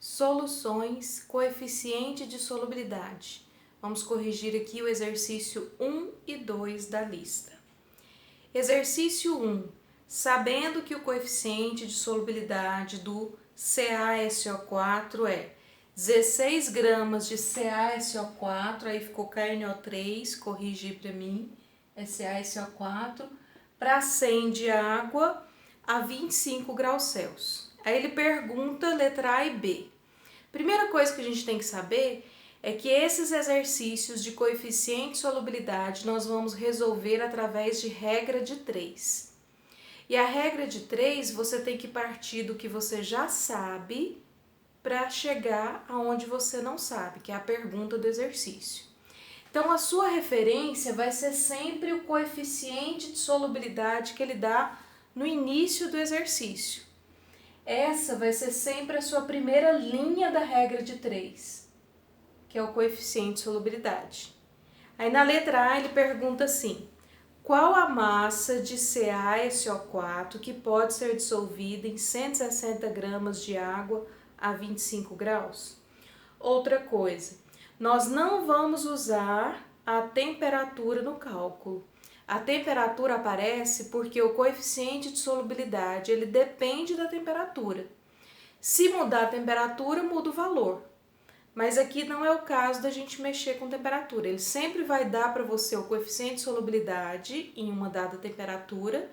Soluções, coeficiente de solubilidade. Vamos corrigir aqui o exercício 1 e 2 da lista. Exercício 1. Sabendo que o coeficiente de solubilidade do CaSO4 é 16 gramas de CaSO4, aí ficou KNO3, corrige para mim, é CaSO4, para 100 de água a 25 graus Celsius. Aí ele pergunta letra A e B. Primeira coisa que a gente tem que saber é que esses exercícios de coeficiente de solubilidade nós vamos resolver através de regra de 3. E a regra de 3 você tem que partir do que você já sabe para chegar aonde você não sabe, que é a pergunta do exercício. Então a sua referência vai ser sempre o coeficiente de solubilidade que ele dá no início do exercício. Essa vai ser sempre a sua primeira linha da regra de 3, que é o coeficiente de solubilidade. Aí na letra A ele pergunta assim: qual a massa de CaSO4 que pode ser dissolvida em 160 gramas de água a 25 graus? Outra coisa, nós não vamos usar a temperatura no cálculo. A temperatura aparece porque o coeficiente de solubilidade ele depende da temperatura. Se mudar a temperatura, muda o valor. Mas aqui não é o caso da gente mexer com temperatura. Ele sempre vai dar para você o coeficiente de solubilidade em uma dada temperatura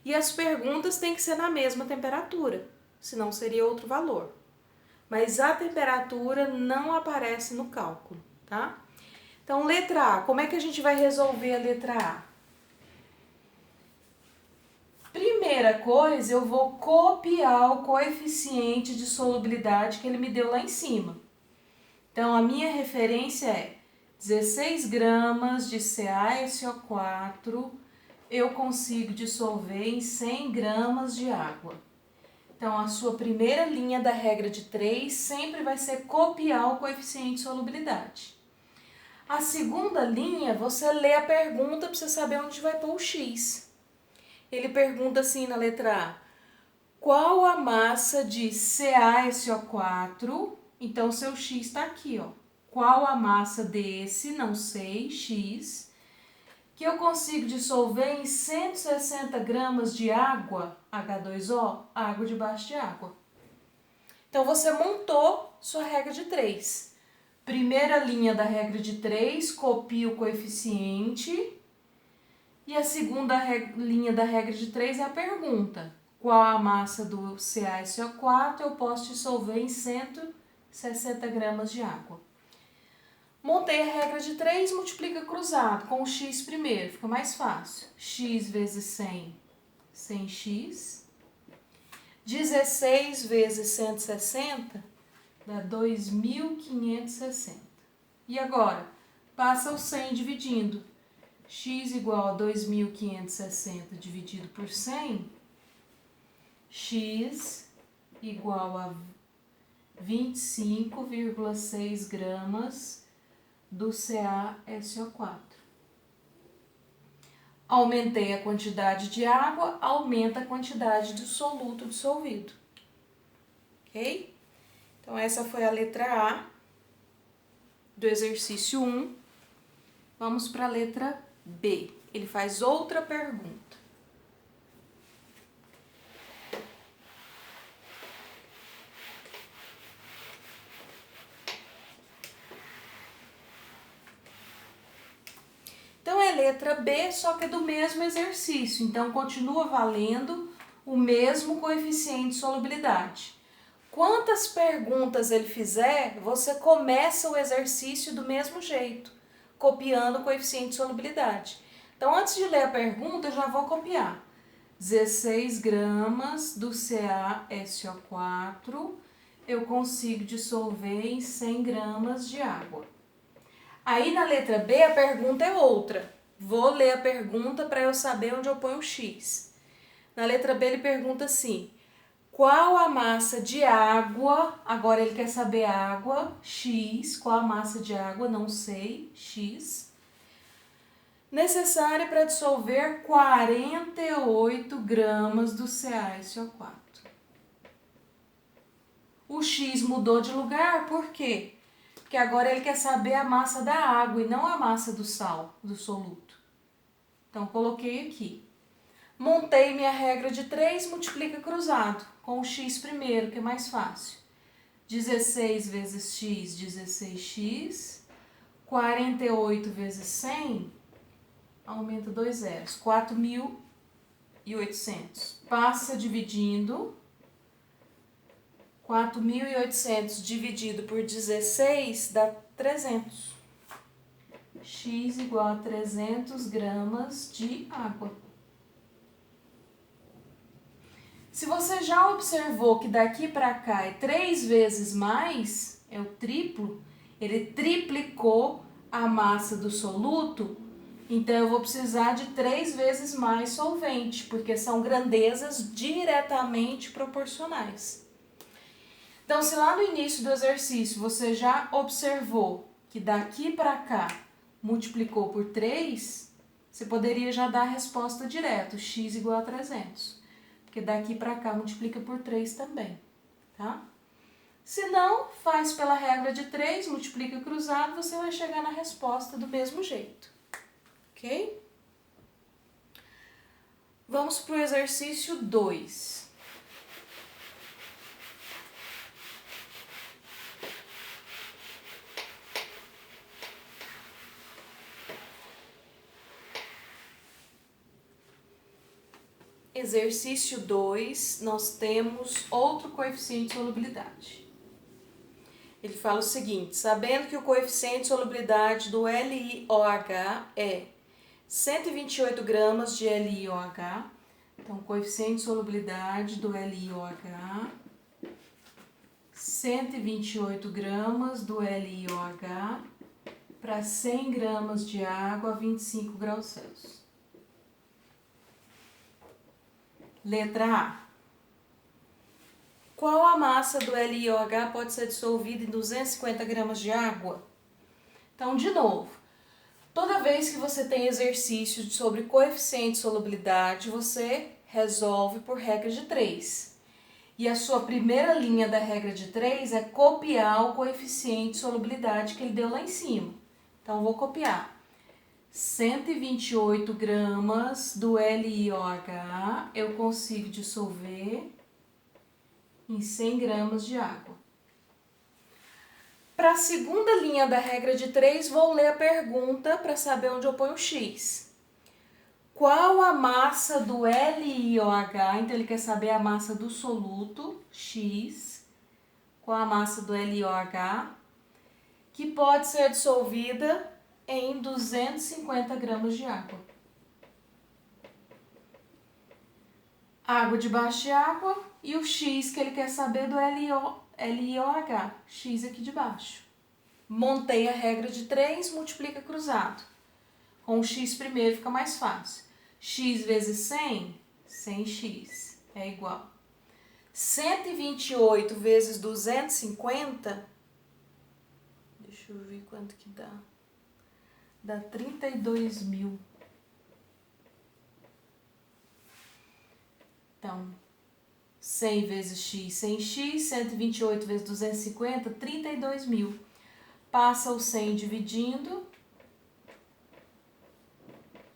e as perguntas têm que ser na mesma temperatura, senão seria outro valor. Mas a temperatura não aparece no cálculo, tá? Então, letra A, como é que a gente vai resolver a letra A? Primeira coisa, eu vou copiar o coeficiente de solubilidade que ele me deu lá em cima. Então, a minha referência é 16 gramas de CaSO4, eu consigo dissolver em 100 gramas de água. Então, a sua primeira linha da regra de 3 sempre vai ser copiar o coeficiente de solubilidade. A segunda linha, você lê a pergunta para você saber onde vai pôr o X. Ele pergunta assim na letra A: qual a massa de CaSO4? Então, seu X está aqui, ó. Qual a massa desse, não sei, X, que eu consigo dissolver em 160 gramas de água, H2O, água debaixo de água. Então, você montou sua regra de 3. Primeira linha da regra de 3, copia o coeficiente. E a segunda linha da regra de 3 é a pergunta: qual a massa do CaSO4 eu posso dissolver em 160 gramas de água? Montei a regra de 3, multiplica cruzado com o X primeiro, fica mais fácil. X vezes 100, 100x. 16 vezes 160 dá 2.560. E agora, passa o 100 dividindo. X igual a 2.560 dividido por 100, x igual a 25,6 gramas do CaSO4. Aumentei a quantidade de água, aumenta a quantidade do soluto dissolvido. Ok? Então, essa foi a letra A do exercício 1. Vamos para a letra B. Ele faz outra pergunta. Então, é letra B, só que é do mesmo exercício. Então, continua valendo o mesmo coeficiente de solubilidade. Quantas perguntas ele fizer, você começa o exercício do mesmo jeito, copiando o coeficiente de solubilidade. Então, antes de ler a pergunta, eu já vou copiar. 16 gramas do CaSO4, eu consigo dissolver em 100 gramas de água. Aí, na letra B, a pergunta é outra. Vou ler a pergunta para eu saber onde eu ponho o X. Na letra B, ele pergunta assim: qual a massa de água, agora ele quer saber água, X, qual a massa de água, não sei, X, necessária para dissolver 48 gramas do CaSO4. O X mudou de lugar, por quê? Porque agora ele quer saber a massa da água e não a massa do sal, do soluto. Então, coloquei aqui. Montei minha regra de 3, multiplica cruzado, com o X primeiro, que é mais fácil. 16 vezes X, 16x. 48 vezes 100, aumenta 2 zeros, 4.800. Passa dividindo. 4.800 dividido por 16 dá 300. X igual a 300 gramas de água. Se você já observou que daqui para cá é 3 vezes mais, é o triplo, ele triplicou a massa do soluto, então eu vou precisar de 3 vezes mais solvente, porque são grandezas diretamente proporcionais. Então, se lá no início do exercício você já observou que daqui para cá multiplicou por 3, você poderia já dar a resposta direto, x igual a 300. Porque daqui para cá multiplica por 3 também, tá? Se não, faz pela regra de 3, multiplica cruzado, você vai chegar na resposta do mesmo jeito, ok? Vamos para o exercício 2. Exercício 2, nós temos outro coeficiente de solubilidade. Ele fala o seguinte: sabendo que o coeficiente de solubilidade do LiOH é 128 gramas de LiOH, então, coeficiente de solubilidade do LiOH, 128 gramas do LiOH para 100 gramas de água a 25 graus Celsius. Letra A. Qual a massa do LiOH pode ser dissolvida em 250 gramas de água? Então, de novo, toda vez que você tem exercício sobre coeficiente de solubilidade, você resolve por regra de 3. E a sua primeira linha da regra de 3 é copiar o coeficiente de solubilidade que ele deu lá em cima. Então, vou copiar. 128 gramas do LiOH eu consigo dissolver em 100 gramas de água. Para a segunda linha da regra de 3, vou ler a pergunta para saber onde eu ponho o X. Qual a massa do LiOH? Então, ele quer saber a massa do soluto, X. Qual a massa do LiOH? Que pode ser dissolvida em 250 gramas de água. Água debaixo de água e o X que ele quer saber do LiOH, X aqui de baixo. Montei a regra de 3, multiplica cruzado. Com o X primeiro fica mais fácil. X vezes 100, 100x é igual. 128 vezes 250, deixa eu ver quanto que dá. Dá 32.000. Então, 100 vezes x, 100x, 128 vezes 250, 32.000. Passa o 100 dividindo.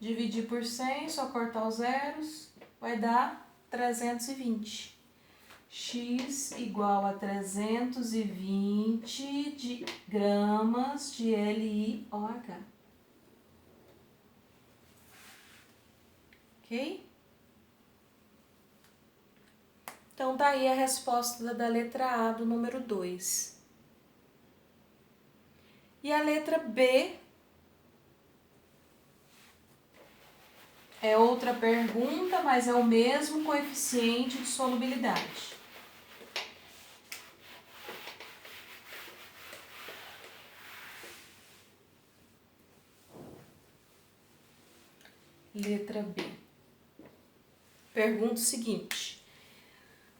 Dividir por 100, só cortar os zeros, vai dar 320. X igual a 320 gramas de LiOH. Ok? Então, tá aí a resposta da letra A do número 2. E a letra B é outra pergunta, mas é o mesmo coeficiente de solubilidade. Letra B. Pergunta o seguinte: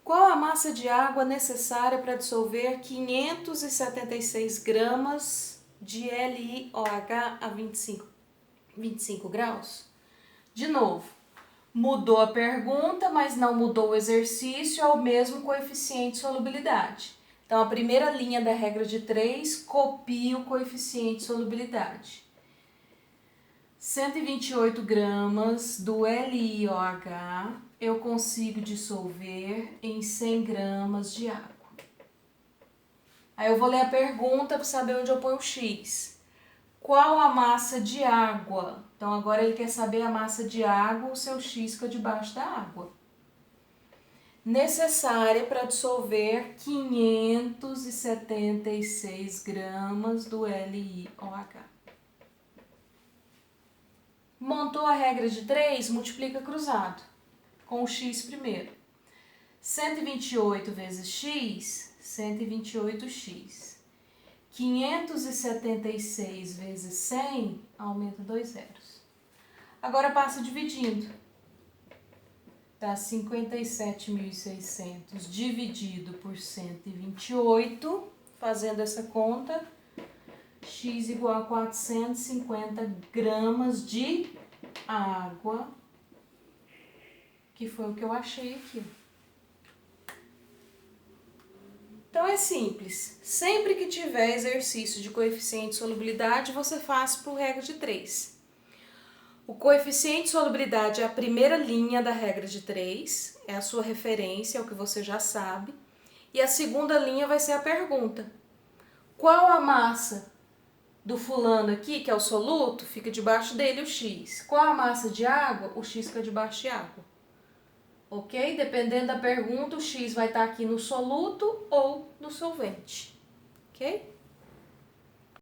qual a massa de água necessária para dissolver 576 gramas de LiOH a 25 graus? De novo, mudou a pergunta, mas não mudou o exercício, é o mesmo coeficiente de solubilidade. Então, a primeira linha da regra de 3 copia o coeficiente de solubilidade. 128 gramas do LiOH eu consigo dissolver em 100 gramas de água. Aí eu vou ler a pergunta para saber onde eu ponho o X. Qual a massa de água? Então, agora ele quer saber a massa de água, o seu X fica debaixo da água. Necessária para dissolver 576 gramas do LiOH. Montou a regra de 3, multiplica cruzado, com o X primeiro. 128 vezes X, 128X. 576 vezes 100, aumenta 2 zeros. Agora passa dividindo. Dá 57.600 dividido por 128, fazendo essa conta, X igual a 450 gramas de água, que foi o que eu achei aqui. Então é simples, sempre que tiver exercício de coeficiente de solubilidade, você faz por regra de 3. O coeficiente de solubilidade é a primeira linha da regra de 3, é a sua referência, é o que você já sabe. E a segunda linha vai ser a pergunta. Qual a massa do fulano aqui, que é o soluto, fica debaixo dele o X? Qual a massa de água? O X fica debaixo de água. Ok? Dependendo da pergunta, o X vai estar aqui no soluto ou no solvente. Ok?